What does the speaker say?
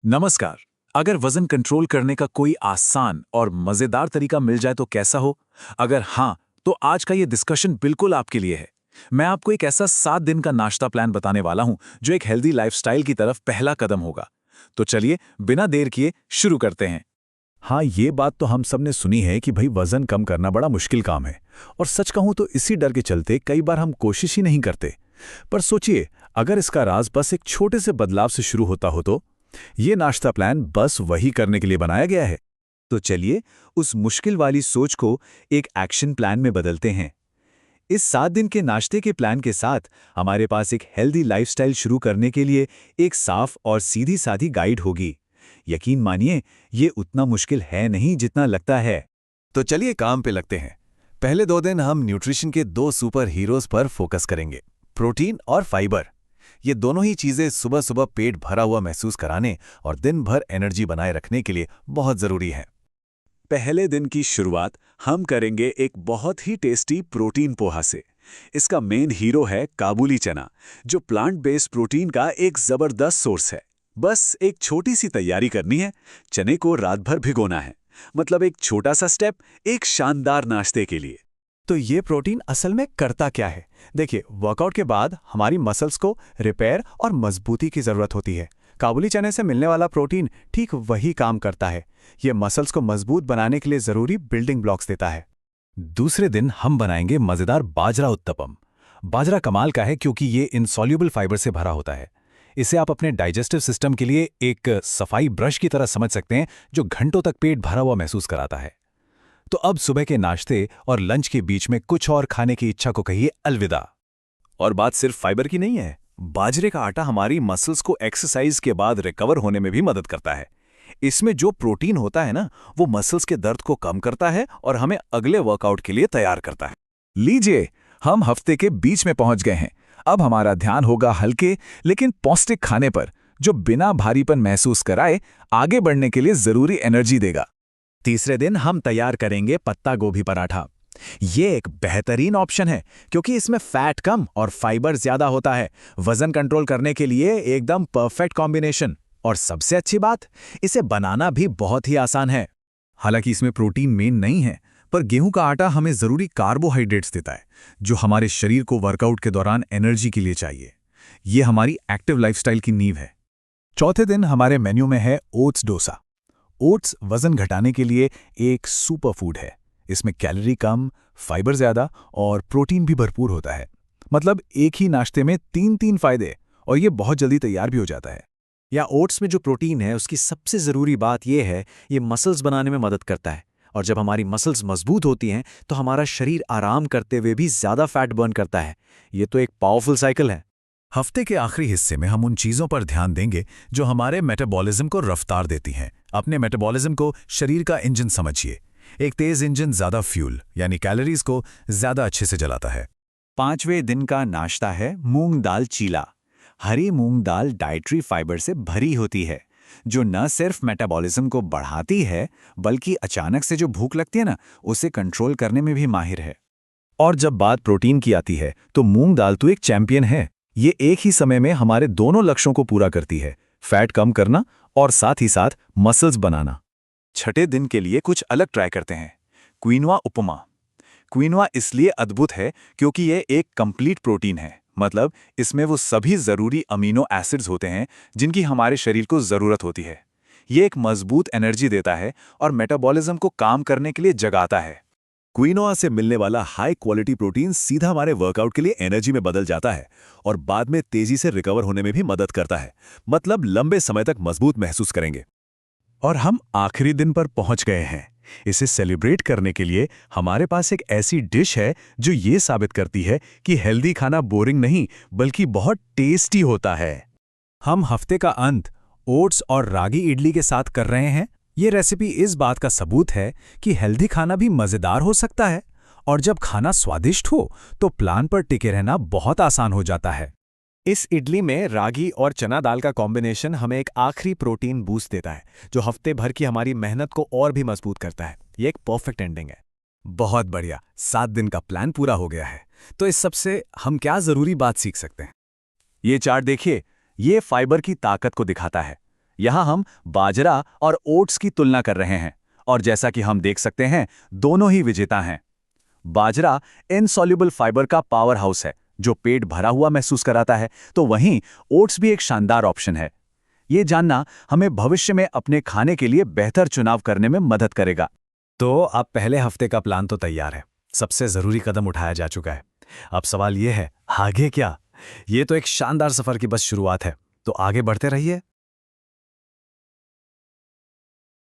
नमस्कार। अगर वजन कंट्रोल करने का कोई आसान और मजेदार तरीका मिल जाए तो कैसा हो? अगर हाँ, तो आज का ये डिस्कशन बिल्कुल आपके लिए है। मैं आपको एक ऐसा 7 दिन का नाश्ता प्लान बताने वाला हूं जो एक हेल्दी लाइफस्टाइल की तरफ पहला कदम होगा। तो चलिए बिना देर किए शुरू करते हैं। हाँ, ये बात तो हम सब ने सुनी है कि भाई वजन कम करना बड़ा मुश्किल काम है। और सच कहूं तो इसी डर के चलते कई बार हम कोशिश ही नहीं करते। पर सोचिए, अगर इसका राज बस एक छोटे से बदलाव से शुरू होता हो तो ये नाश्ता प्लान बस वही करने के लिए बनाया गया है। तो चलिए उस मुश्किल वाली सोच को एक एक्शन प्लान में बदलते हैं। इस 7 दिन के नाश्ते के प्लान के साथ हमारे पास एक हेल्दी लाइफस्टाइल शुरू करने के लिए एक साफ और सीधी सादी गाइड होगी। यकीन मानिए, ये उतना मुश्किल है नहीं जितना लगता है। तो चलिए काम पे लगते हैं। पहले 2 दिन हम न्यूट्रिशन के 2 सुपर हीरोज पर फोकस करेंगे, प्रोटीन और फाइबर। ये दोनों ही चीजें सुबह सुबह पेट भरा हुआ महसूस कराने और दिन भर एनर्जी बनाए रखने के लिए बहुत जरूरी हैं। पहले दिन की शुरुआत हम करेंगे एक बहुत ही टेस्टी प्रोटीन पोहा से। इसका मेन हीरो है काबुली चना, जो प्लांट बेस्ड प्रोटीन का एक जबरदस्त सोर्स है। बस एक छोटी सी तैयारी करनी है। चने को रात भर भिगोना है। मतलब एक छोटा सा स्टेप एक शानदार नाश्ते के लिए। तो ये प्रोटीन असल में करता क्या है? देखिए, वर्कआउट के बाद हमारी मसल्स को रिपेयर और मजबूती की ज़रूरत होती है। काबुली चने से मिलने वाला प्रोटीन ठीक वही काम करता है। ये मसल्स को मजबूत बनाने के लिए ज़रूरी बिल्डिंग ब्लॉक्स देता है। दूसरे दिन हम बनाएंगे मज़ेदार बाजरा उत्तपम। बाजरा कमाल का है क्योंकि ये इनसॉल्युबल फाइबर से भरा होता है। इसे आप अपने डाइजेस्टिव सिस्टम के लिए एक सफाई ब्रश की तरह समझ सकते हैं, जो घंटों तक पेट भरा हुआ महसूस कराता है। तो अब सुबह के नाश्ते और लंच के बीच में कुछ और खाने की इच्छा को कहिए अलविदा। और बात सिर्फ फाइबर की नहीं है। बाजरे का आटा हमारी मसल्स को एक्सरसाइज के बाद रिकवर होने में भी मदद करता है। इसमें जो प्रोटीन होता है ना, वो मसल्स के दर्द को कम करता है और हमें अगले वर्कआउट के लिए तैयार करता है। लीजिए, हम हफ्ते के बीच में पहुंच गए हैं। अब हमारा ध्यान होगा हल्के लेकिन पौष्टिक खाने पर, जो बिना भारीपन महसूस कराए आगे बढ़ने के लिए जरूरी एनर्जी देगा। तीसरे दिन हम तैयार करेंगे पत्ता गोभी पराठा। ये एक बेहतरीन ऑप्शन है क्योंकि इसमें फैट कम और फाइबर ज्यादा होता है। वजन कंट्रोल करने के लिए एकदम परफेक्ट कॉम्बिनेशन। और सबसे अच्छी बात, इसे बनाना भी बहुत ही आसान है। हालांकि इसमें प्रोटीन मेन नहीं है, पर गेहूं का आटा हमें जरूरी कार्बोहाइड्रेट्स देता है, जो हमारे शरीर को वर्कआउट के दौरान एनर्जी के लिए चाहिए। ये हमारी एक्टिव लाइफस्टाइल की नींव है। चौथे दिन हमारे मेन्यू में है ओट्स डोसा। ओट्स वजन घटाने के लिए एक सुपर फूड है। इसमें कैलोरी कम, फाइबर ज्यादा और प्रोटीन भी भरपूर होता है। मतलब एक ही नाश्ते में 3 फायदे, और ये बहुत जल्दी तैयार भी हो जाता है। या ओट्स में जो प्रोटीन है उसकी सबसे ज़रूरी बात यह है, ये मसल्स बनाने में मदद करता है। और जब हमारी मसल्स मजबूत होती हैं तो हमारा शरीर आराम करते हुए भी ज़्यादा फैट बर्न करता है। ये तो एक पावरफुल साइकिल है। हफ्ते के आखिरी हिस्से में हम उन चीज़ों पर ध्यान देंगे जो हमारे मेटाबॉलिज्म को रफ्तार देती हैं। अपने मेटाबॉलिज्म को शरीर का इंजन समझिए। एक तेज इंजन ज़्यादा फ्यूल यानी कैलोरीज को ज़्यादा अच्छे से जलाता है। 5वें दिन का नाश्ता है मूंग दाल चीला। हरी मूंग दाल डाइटरी फाइबर से भरी होती है, जो न सिर्फ मेटाबॉलिज्म को बढ़ाती है बल्कि अचानक से जो भूख लगती है ना, उसे कंट्रोल करने में भी माहिर है। और जब बात प्रोटीन की आती है तो मूंग दाल तो एक चैंपियन है। ये एक ही समय में हमारे दोनों लक्ष्यों को पूरा करती है, फैट कम करना और साथ ही साथ मसल्स बनाना। छठे दिन के लिए कुछ अलग ट्राई करते हैं, क्विनोआ उपमा। क्विनोआ इसलिए अद्भुत है क्योंकि ये एक कंप्लीट प्रोटीन है। मतलब इसमें वो सभी जरूरी अमीनो एसिड्स होते हैं जिनकी हमारे शरीर को जरूरत होती है। ये एक मजबूत एनर्जी देता है और मेटाबॉलिज्म को काम करने के लिए जगाता है। क्विनोआ से मिलने वाला हाई क्वालिटी प्रोटीन सीधा हमारे वर्कआउट के लिए एनर्जी में बदल जाता है और बाद में तेजी से रिकवर होने में भी मदद करता है। मतलब लंबे समय तक मजबूत महसूस करेंगे। और हम आखिरी दिन पर पहुंच गए हैं। इसे सेलिब्रेट करने के लिए हमारे पास एक ऐसी डिश है जो ये साबित करती है कि हेल्दी खाना बोरिंग नहीं बल्कि बहुत टेस्टी होता है। हम हफ्ते का अंत ओट्स और रागी इडली के साथ कर रहे हैं। ये रेसिपी इस बात का सबूत है कि हेल्दी खाना भी मजेदार हो सकता है, और जब खाना स्वादिष्ट हो तो प्लान पर टिके रहना बहुत आसान हो जाता है। इस इडली में रागी और चना दाल का कॉम्बिनेशन हमें एक आखिरी प्रोटीन बूस्ट देता है, जो हफ्ते भर की हमारी मेहनत को और भी मजबूत करता है। ये एक परफेक्ट एंडिंग है। बहुत बढ़िया, 7 दिन का प्लान पूरा हो गया है। तो इस सबसे हम क्या जरूरी बात सीख सकते हैं? ये चार्ट देखिए, ये फाइबर की ताकत को दिखाता है। यहाँ हम बाजरा और ओट्स की तुलना कर रहे हैं, और जैसा कि हम देख सकते हैं, दोनों ही विजेता हैं। बाजरा इनसॉल्युबल फाइबर का पावर हाउस है जो पेट भरा हुआ महसूस कराता है, तो वहीं ओट्स भी एक शानदार ऑप्शन है। ये जानना हमें भविष्य में अपने खाने के लिए बेहतर चुनाव करने में मदद करेगा। तो अब पहले हफ्ते का प्लान तो तैयार है, सबसे ज़रूरी कदम उठाया जा चुका है। अब सवाल ये है, आगे क्या? ये तो एक शानदार सफ़र की बस शुरुआत है, तो आगे बढ़ते रहिए